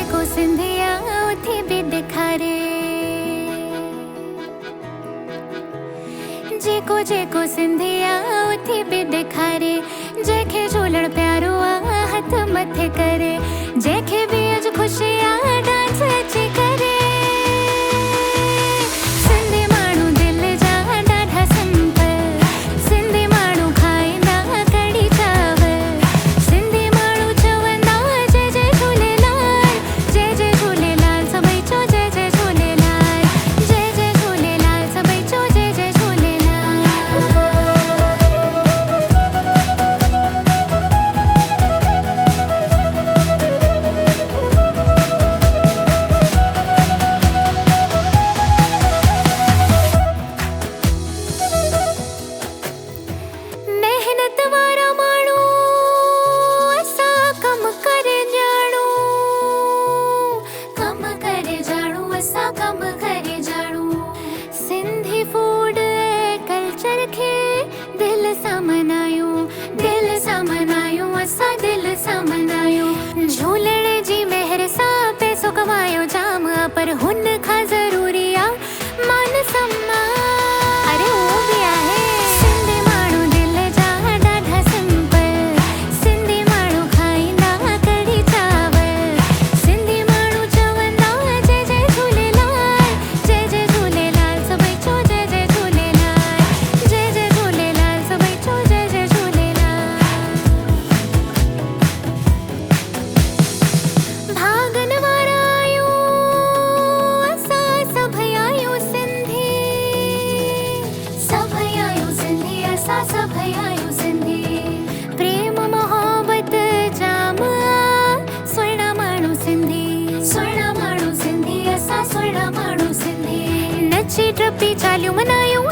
जेको सिंधिया उथी भी ॾेखारे, जेको जेको सिंधिया उथी भी ॾेखारे, जंहिंखे झूलण प्यारो आ हथ मथे करे, जंहिंखे भी अॼु ख़ुशी आ डांस अची करे। सिंधी माण्हू दिल जा ॾाढा सिंपल, सिंधी माण्हू खाईंदा कढ़ी चावल, सिंधी माण्हू चवंदा जय जय झूलेलाल, जय जय झूलेलाल सभई चो जय जय झूलेलाल, जय जय झूलेलाल सभई चो जय जय झूलेलाल। मेहनत वारा माण्हू असां कम करे ॼाणू, कम करे ॼाणू, असां कम करे ॼाणू। सिंधी फूड ऐं कल्चर खे दिल सां मनायूं, दिल सां मनायूं, असां दिल सां मनायूं। झूलण जी मेहर सां पैसो कमायो जाम आ, पर हुन खां ज़रूरी आ मान सम्मान। अरे उहो बि आहे। सिंधी माण्हू दिल जा ॾाढा सिंपल, सिंधी माण्हू खाईंदा कढ़ी चावल, सिंधी माण्हू चवंदा जय जय झूलेलाल, जय जय झूलेलाल सभई चो जय जय झूलेलाल, जय जय झूलेलाल सभई चो जय जय झूलेलाल। भागन वारा आहियूं असां सभई आहियूं सिंधी, सभई आहियूं सिंधी, असां सभई आहियूं सिंधी। प्रेम मोहब्बत जाम आ, सुहिणा माण्हू सिंधी, सुहिणा माण्हू सिंधी, असां सुहिणा माण्हू सिंधी। नची टपी चालियूं मनायूं